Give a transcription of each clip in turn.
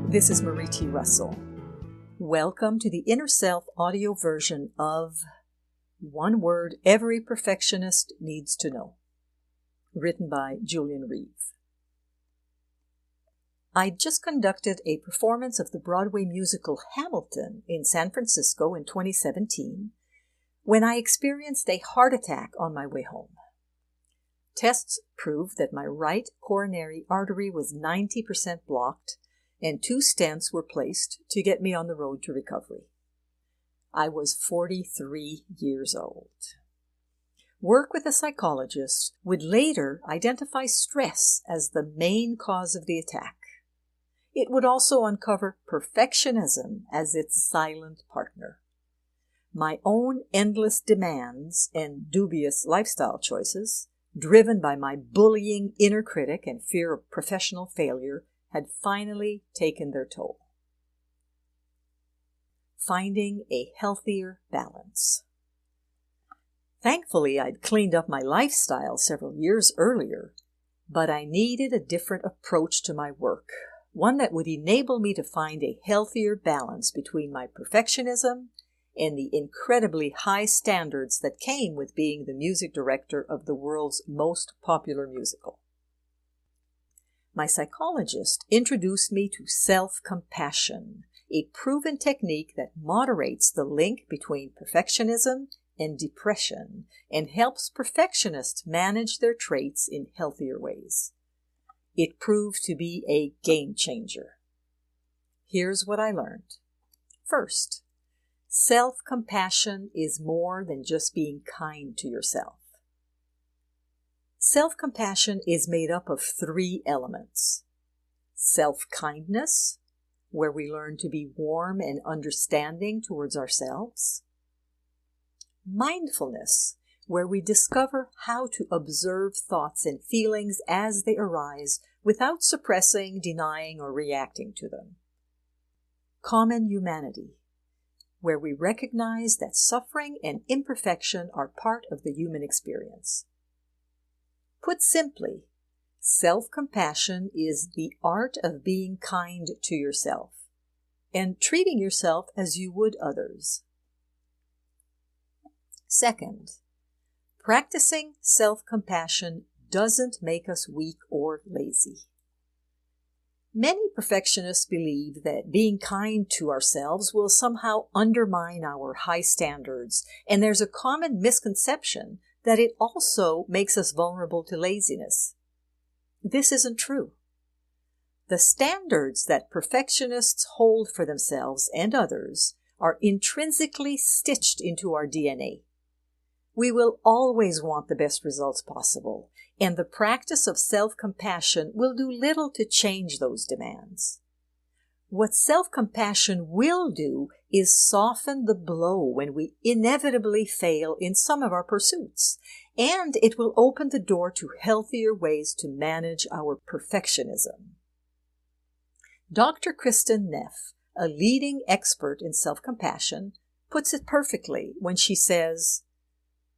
This is Marie T. Russell. Welcome to the Inner Self audio version of One Word Every Perfectionist Needs to Know, written by Julian Reeve. I just conducted a performance of the Broadway musical Hamilton in San Francisco in 2017 when I experienced a heart attack on my way home. Tests proved that my right coronary artery was 90% blocked and 2 stents were placed to get me on the road to recovery. I was 43 years old. Work with a psychologist would later identify stress as the main cause of the attack. It would also uncover perfectionism as its silent partner. My own endless demands and dubious lifestyle choices, driven by my bullying inner critic and fear of professional failure, had finally taken their toll. Finding a healthier balance. Thankfully, I'd cleaned up my lifestyle several years earlier, but I needed a different approach to my work, one that would enable me to find a healthier balance between my perfectionism and the incredibly high standards that came with being the music director of the world's most popular musical. My psychologist introduced me to self-compassion, a proven technique that moderates the link between perfectionism and depression and helps perfectionists manage their traits in healthier ways. It proved to be a game changer. Here's what I learned. First, self-compassion is more than just being kind to yourself. Self-compassion is made up of 3 elements. Self-kindness, where we learn to be warm and understanding towards ourselves. Mindfulness, where we discover how to observe thoughts and feelings as they arise without suppressing, denying, or reacting to them. Common humanity, where we recognize that suffering and imperfection are part of the human experience. Put simply, self-compassion is the art of being kind to yourself and treating yourself as you would others. Second, practicing self-compassion doesn't make us weak or lazy. Many perfectionists believe that being kind to ourselves will somehow undermine our high standards, and there's a common misconception that it also makes us vulnerable to laziness. This isn't true. The standards that perfectionists hold for themselves and others are intrinsically stitched into our DNA. We will always want the best results possible, and the practice of self-compassion will do little to change those demands. What self-compassion will do is soften the blow when we inevitably fail in some of our pursuits, and it will open the door to healthier ways to manage our perfectionism. Dr. Kristin Neff, a leading expert in self-compassion, puts it perfectly when she says,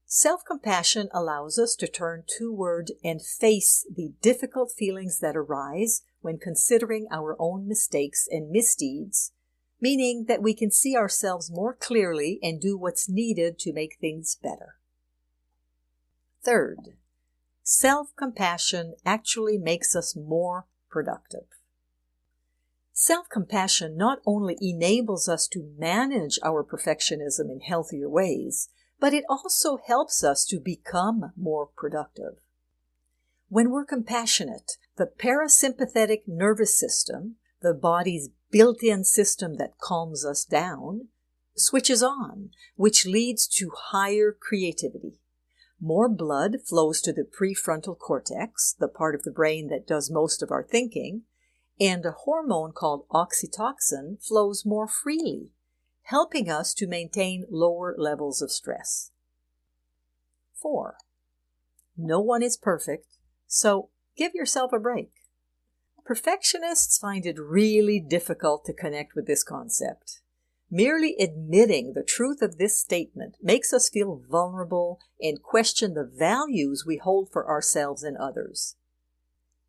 "Self-compassion allows us to turn toward and face the difficult feelings that arise when considering our own mistakes and misdeeds, meaning that we can see ourselves more clearly and do what's needed to make things better." Third, self-compassion actually makes us more productive. Self-compassion not only enables us to manage our perfectionism in healthier ways, but it also helps us to become more productive. When we're compassionate, the parasympathetic nervous system, the body's built-in system that calms us down, switches on, which leads to higher creativity. More blood flows to the prefrontal cortex, the part of the brain that does most of our thinking, and a hormone called oxytocin flows more freely, helping us to maintain lower levels of stress. 4. No one is perfect, so give yourself a break. Perfectionists find it really difficult to connect with this concept. Merely admitting the truth of this statement makes us feel vulnerable and question the values we hold for ourselves and others.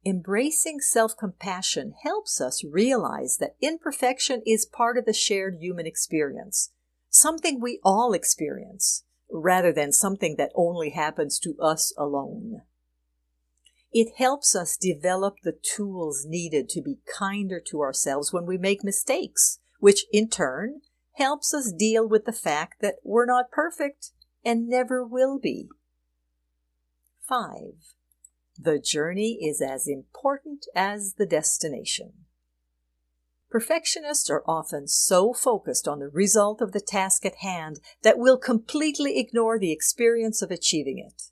Embracing self-compassion helps us realize that imperfection is part of the shared human experience, something we all experience, rather than something that only happens to us alone. It helps us develop the tools needed to be kinder to ourselves when we make mistakes, which in turn helps us deal with the fact that we're not perfect and never will be. 5. The journey is as important as the destination. Perfectionists are often so focused on the result of the task at hand that we'll completely ignore the experience of achieving it.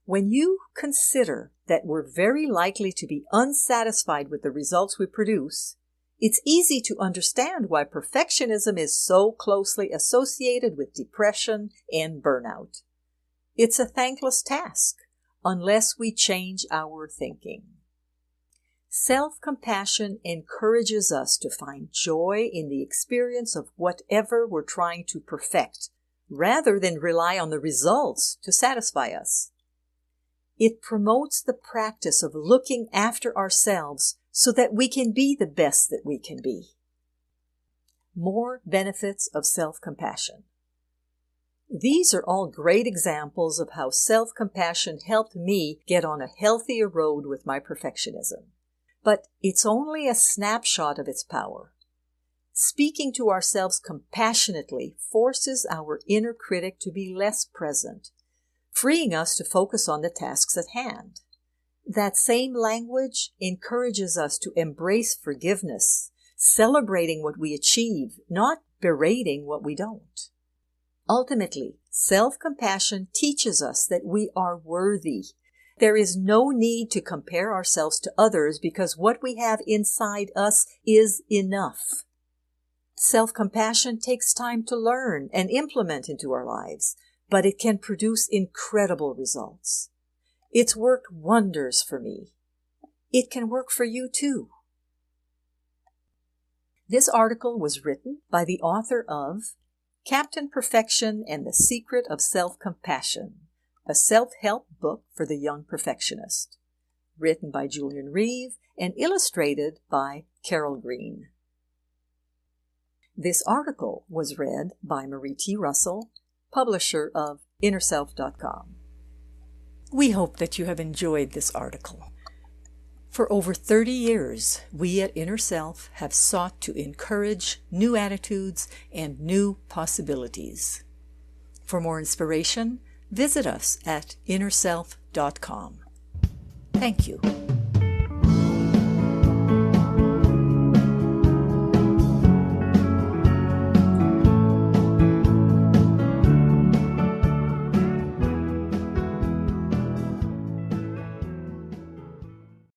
When you consider that we're very likely to be unsatisfied with the results we produce, it's easy to understand why perfectionism is so closely associated with depression and burnout. It's a thankless task unless we change our thinking. Self-compassion encourages us to find joy in the experience of whatever we're trying to perfect, rather than rely on the results to satisfy us. It promotes the practice of looking after ourselves so that we can be the best that we can be. More benefits of self-compassion. These are all great examples of how self-compassion helped me get on a healthier road with my perfectionism. But it's only a snapshot of its power. Speaking to ourselves compassionately forces our inner critic to be less present, freeing us to focus on the tasks at hand. That same language encourages us to embrace forgiveness, celebrating what we achieve, not berating what we don't. Ultimately, self-compassion teaches us that we are worthy. There is no need to compare ourselves to others because what we have inside us is enough. Self-compassion takes time to learn and implement into our lives, but it can produce incredible results. It's worked wonders for me. It can work for you too. This article was written by the author of Captain Perfection and the Secret of Self-Compassion, a self-help book for the young perfectionist, written by Julian Reeve and illustrated by Carol Green. This article was read by Marie T. Russell, publisher of InnerSelf.com. We hope that you have enjoyed this article. For over 30 years, we at Inner Self have sought to encourage new attitudes and new possibilities. For more inspiration, visit us at InnerSelf.com. Thank you.